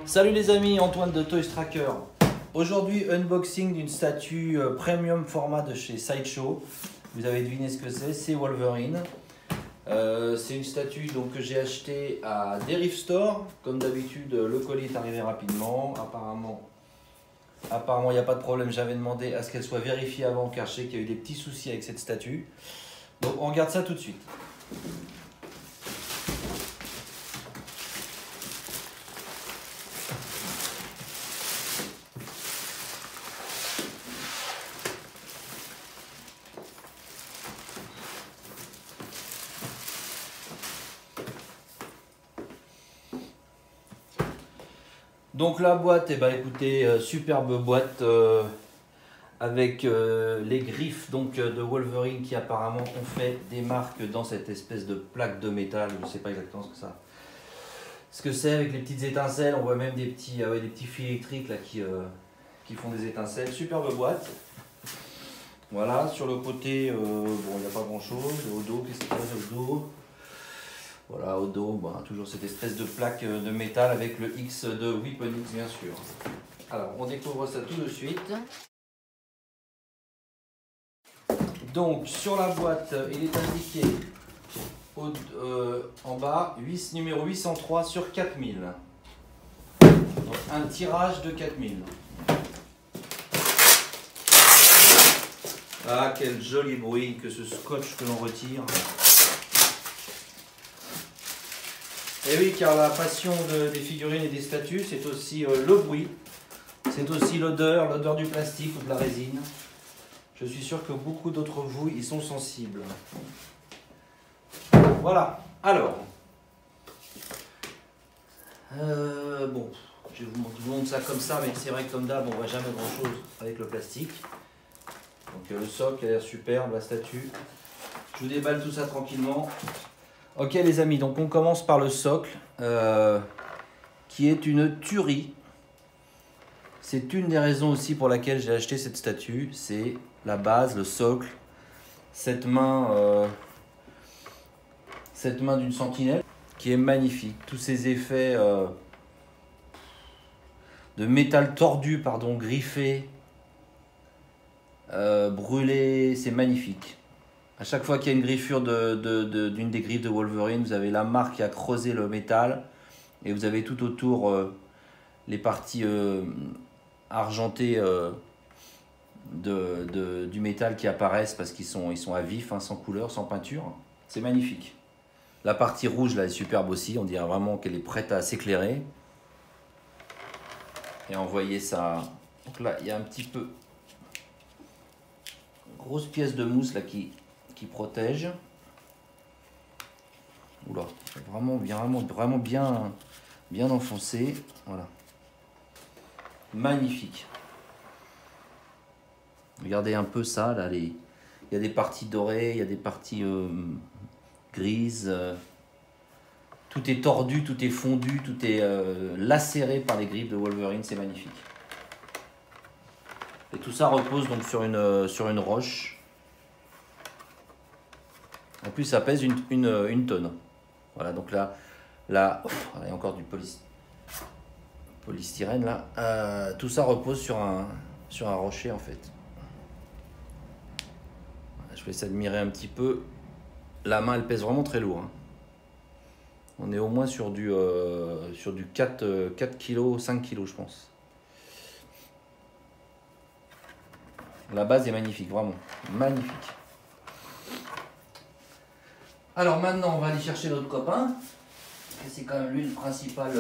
Salut les amis, Antoine de Toys Tracker. Aujourd'hui, unboxing d'une statue premium format de chez Sideshow. Vous avez deviné ce que c'est Wolverine. C'est une statue donc, que j'ai achetée à Derive Store. Comme d'habitude, le colis est arrivé rapidement. Apparemment, il n'y a pas de problème. J'avais demandé à ce qu'elle soit vérifiée avant car je sais qu'il y a eu des petits soucis avec cette statue. Donc on regarde ça tout de suite. Donc la boîte, eh ben, écoutez, superbe boîte avec les griffes donc, de Wolverine qui apparemment ont fait des marques dans cette espèce de plaque de métal. Je ne sais pas exactement ce que c'est avec les petites étincelles. On voit même des petits fils électriques là, qui font des étincelles. Superbe boîte. Voilà, sur le côté, bon, il n'y a pas grand chose. Au dos, qu'est-ce qu'il y a au dos ? Voilà, au dos, bah, toujours cette espèce de plaque de métal avec le X de Weapon X, bien sûr. Alors, on découvre ça tout de suite. Donc, sur la boîte, il est indiqué en bas, numéro 803 sur 4000. Donc, un tirage de 4000. Ah, quel joli bruit que ce scotch que l'on retire. Et oui, car la passion des figurines et des statues, c'est aussi le bruit, c'est aussi l'odeur du plastique ou de la résine. Je suis sûr que beaucoup d'entre vous y sont sensibles. Voilà, alors, bon, je vais vous montrer ça comme ça, mais c'est vrai que comme d'hab, on ne voit jamais grand chose avec le plastique. Donc le socle a l'air superbe, la statue. Je vous déballe tout ça tranquillement. Ok les amis, donc on commence par le socle, qui est une tuerie. C'est une des raisons aussi pour laquelle j'ai acheté cette statue, c'est la base, le socle, cette main d'une sentinelle, qui est magnifique. Tous ces effets de métal tordu, pardon, griffé, brûlé, c'est magnifique. À chaque fois qu'il y a une griffure d'une des griffes de Wolverine, vous avez la marque qui a creusé le métal et vous avez tout autour les parties argentées du métal qui apparaissent parce qu'ils sont à vif, hein, sans couleur, sans peinture. C'est magnifique. La partie rouge là est superbe aussi, on dirait vraiment qu'elle est prête à s'éclairer. Et envoyer ça. Donc là, il y a un petit peu grosse pièce de mousse là qui protège. Oula, vraiment bien enfoncé. Voilà. Magnifique. Regardez un peu ça, là, il y a des parties dorées, il y a des parties grises. Tout est tordu, tout est fondu, tout est lacéré par les griffes de Wolverine, c'est magnifique. Et tout ça repose donc sur une roche. En plus, ça pèse une tonne. Voilà, donc là, il y a encore du polystyrène là. Tout ça repose sur un rocher en fait. Je vais s'admirer un petit peu. La main, elle pèse vraiment très lourd. Hein. On est au moins sur du 4 kg, 5 kg, je pense. La base est magnifique, vraiment. Magnifique. Alors maintenant, on va aller chercher notre copain. C'est quand même lui le principal.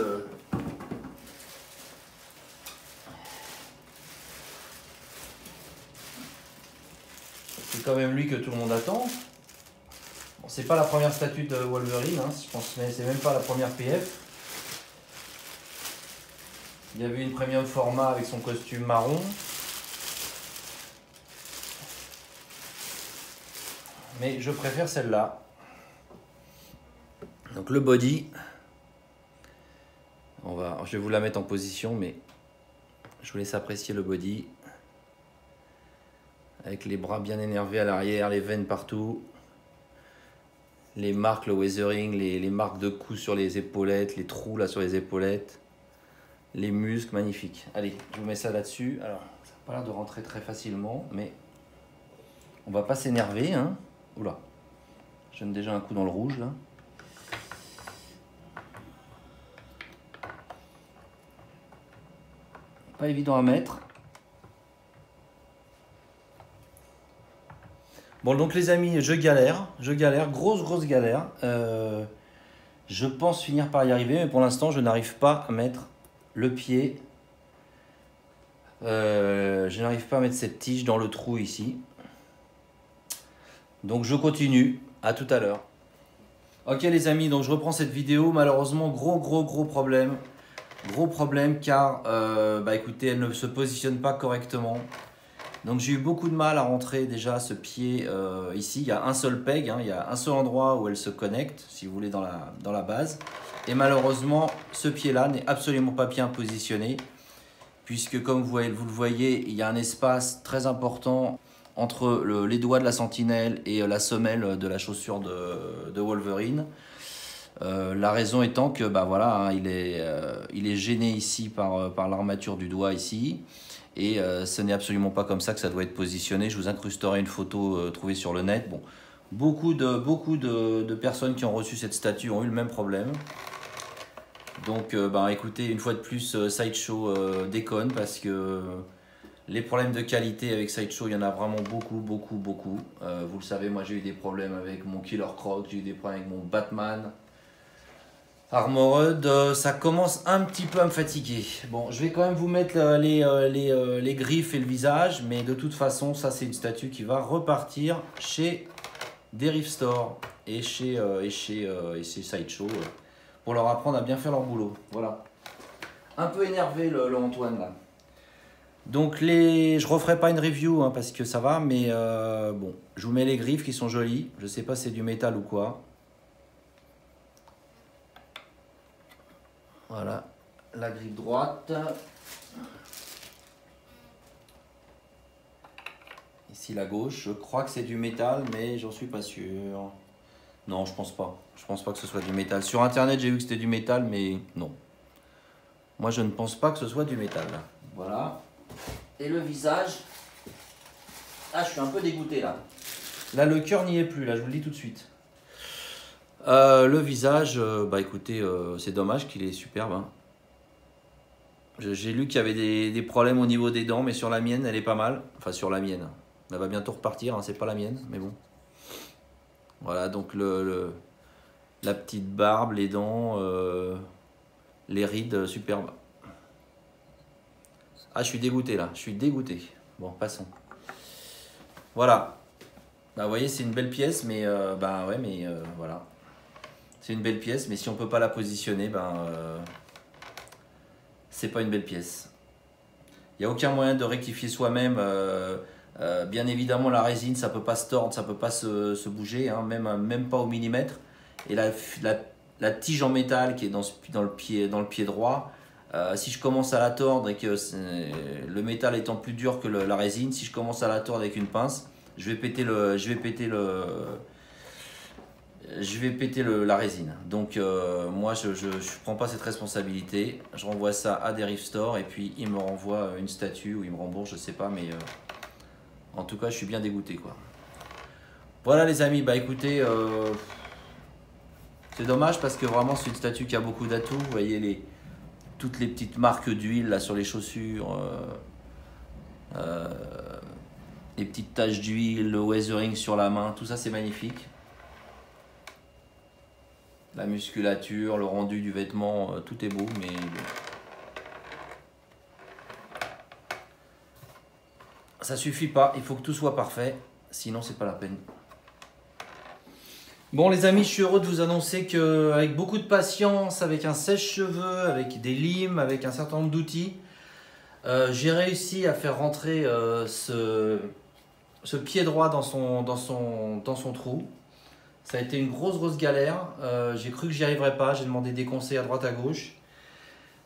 C'est quand même lui que tout le monde attend. Bon, c'est pas la première statue de Wolverine, hein, je pense, mais c'est même pas la première PF. Il y avait une premium format avec son costume marron. Mais je préfère celle-là. Donc le body, je vais vous la mettre en position, mais je vous laisse apprécier le body. Avec les bras bien énervés à l'arrière, les veines partout. Les marques, le weathering, les marques de coups sur les épaulettes, les trous là sur les épaulettes. les muscles, magnifiques. Allez, je vous mets ça là-dessus. Alors, ça n'a pas l'air de rentrer très facilement, mais on va pas s'énerver, hein. Oula, je donne déjà un coup dans le rouge, là. Pas évident à mettre. Bon, donc les amis, je galère, grosse galère. Je pense finir par y arriver, mais pour l'instant, je n'arrive pas à mettre le pied. Je n'arrive pas à mettre cette tige dans le trou ici. Donc je continue, à tout à l'heure. Ok les amis, donc je reprends cette vidéo. Malheureusement, gros problème. Gros problème car, écoutez, elle ne se positionne pas correctement. Donc j'ai eu beaucoup de mal à rentrer déjà ce pied ici. Il y a un seul peg, hein, il y a un seul endroit où elle se connecte, si vous voulez, dans la base. Et malheureusement, ce pied-là n'est absolument pas bien positionné. Puisque comme vous le voyez, il y a un espace très important entre les doigts de la sentinelle et la semelle de la chaussure de Wolverine. La raison étant que voilà, hein, il est gêné ici par l'armature du doigt ici. Et ce n'est absolument pas comme ça que ça doit être positionné. Je vous incrusterai une photo trouvée sur le net. Bon, beaucoup de personnes qui ont reçu cette statue ont eu le même problème. Donc écoutez, une fois de plus, Sideshow déconne parce que les problèmes de qualité avec Sideshow, il y en a vraiment beaucoup. Vous le savez, moi j'ai eu des problèmes avec mon Killer Croc, j'ai eu des problèmes avec mon Batman Armored, ça commence un petit peu à me fatiguer. Bon, je vais quand même vous mettre les griffes et le visage, mais de toute façon, ça c'est une statue qui va repartir chez Derive Store et chez Sideshow pour leur apprendre à bien faire leur boulot. Voilà. Un peu énervé le Antoine là. Donc je referai pas une review hein, parce que ça va, mais bon, je vous mets les griffes qui sont jolies. Je sais pas si c'est du métal ou quoi. Voilà, la griffe droite. Ici la gauche, je crois que c'est du métal, mais j'en suis pas sûr. Non, je pense pas. Je pense pas que ce soit du métal. Sur internet, j'ai vu que c'était du métal, mais non. Moi, je ne pense pas que ce soit du métal. Voilà. Et le visage. Ah, je suis un peu dégoûté là. Là, le cœur n'y est plus, là, je vous le dis tout de suite. Le visage, écoutez, c'est dommage qu'il est superbe. Hein. J'ai lu qu'il y avait des problèmes au niveau des dents, mais sur la mienne, elle est pas mal. Enfin, sur la mienne. Elle va bientôt repartir, hein, c'est pas la mienne, mais bon. Voilà, donc la petite barbe, les dents, les rides, superbes. Ah, je suis dégoûté là, je suis dégoûté. Bon, passons. Voilà. Vous voyez, c'est une belle pièce, mais voilà. C'est une belle pièce, mais si on ne peut pas la positionner, c'est pas une belle pièce. Il n'y a aucun moyen de rectifier soi-même. Bien évidemment, la résine, ça ne peut pas se tordre, ça ne peut pas se bouger, hein, même pas au millimètre. Et la tige en métal qui est dans le pied droit, si je commence à la tordre et que le métal étant plus dur que la résine, si je commence à la tordre avec une pince, je vais péter la résine. Donc moi je prends pas cette responsabilité. Je renvoie ça à Derive Store et puis il me renvoie une statue ou il me rembourse, je sais pas, mais en tout cas je suis bien dégoûté quoi. Voilà les amis, écoutez, c'est dommage parce que vraiment c'est une statue qui a beaucoup d'atouts. Vous voyez toutes les petites marques d'huile là sur les chaussures, les petites taches d'huile, le weathering sur la main, tout ça c'est magnifique. La musculature, le rendu du vêtement, tout est beau, mais bon. Ça suffit pas, il faut que tout soit parfait, sinon c'est pas la peine. Bon les amis, je suis heureux de vous annoncer qu'avec beaucoup de patience, avec un sèche-cheveux, avec des limes, avec un certain nombre d'outils, j'ai réussi à faire rentrer ce pied droit dans son trou. Ça a été une grosse galère. J'ai cru que j'y arriverais pas. J'ai demandé des conseils à droite à gauche.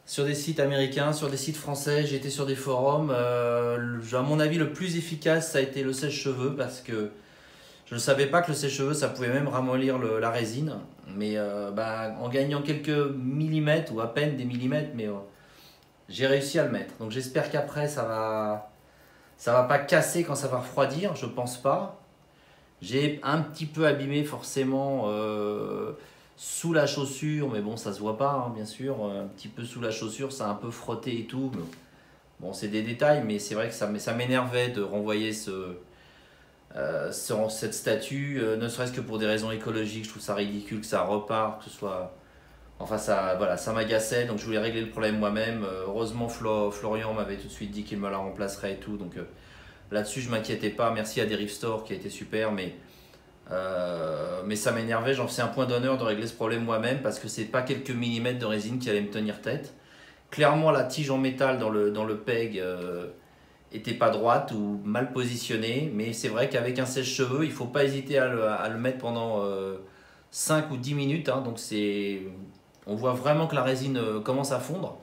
Sur des sites américains, sur des sites français, j'ai été sur des forums. À mon avis, le plus efficace, ça a été le sèche-cheveux parce que je ne savais pas que le sèche-cheveux, ça pouvait même ramollir la résine. Mais en gagnant quelques millimètres ou à peine des millimètres, mais j'ai réussi à le mettre. Donc j'espère qu'après ça va pas casser quand ça va refroidir, je pense pas. J'ai un petit peu abîmé forcément sous la chaussure, mais bon, ça se voit pas, hein, bien sûr. Un petit peu sous la chaussure, ça a un peu frotté et tout. Mais bon, c'est des détails, mais c'est vrai que ça m'énervait de renvoyer cette statue, ne serait-ce que pour des raisons écologiques. Je trouve ça ridicule que ça repart, que ce soit. Enfin, voilà, ça m'agaçait, donc je voulais régler le problème moi-même. Heureusement, Florian m'avait tout de suite dit qu'il me la remplacerait et tout, donc là-dessus, je m'inquiétais pas. Merci à Derive Store qui a été super, mais ça m'énervait. J'en faisais un point d'honneur de régler ce problème moi-même parce que c'est pas quelques millimètres de résine qui allaient me tenir tête. Clairement, la tige en métal dans le peg était pas droite ou mal positionnée, mais c'est vrai qu'avec un sèche-cheveux, il faut pas hésiter à le mettre pendant 5 ou 10 minutes. Hein, donc on voit vraiment que la résine commence à fondre.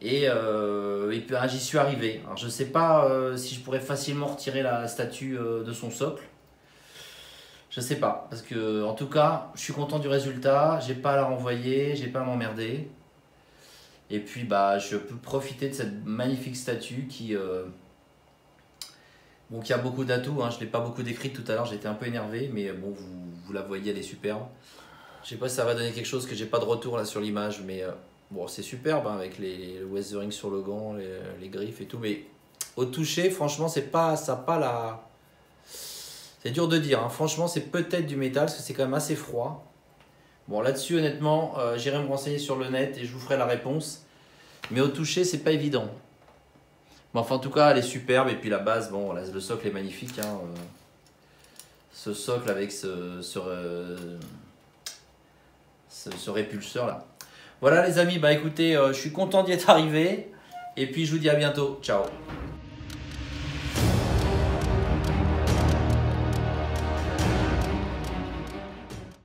Et puis j'y suis arrivé. Alors, je ne sais pas si je pourrais facilement retirer la statue de son socle. Je ne sais pas. Parce que, en tout cas, je suis content du résultat. J'ai pas à la renvoyer, j'ai pas à m'emmerder. Et puis, bah, je peux profiter de cette magnifique statue qui a beaucoup d'atouts. Hein. Je ne l'ai pas beaucoup décrite tout à l'heure, j'étais un peu énervé. Mais bon, vous la voyez, elle est superbe. Je sais pas si ça va donner quelque chose, que j'ai pas de retour là sur l'image, mais bon, c'est superbe hein, avec le weathering sur le gant, les griffes et tout. Mais au toucher, franchement, c'est pas, ça a pas la. C'est dur de dire. Hein. Franchement, c'est peut-être du métal parce que c'est quand même assez froid. Bon, là-dessus, honnêtement, j'irai me renseigner sur le net et je vous ferai la réponse. Mais au toucher, c'est pas évident. Mais enfin, en tout cas, elle est superbe. Et puis la base, bon, là, le socle est magnifique. Hein, ce socle avec ce répulseur là. Voilà les amis, bah écoutez, je suis content d'y être arrivé. Et puis je vous dis à bientôt. Ciao.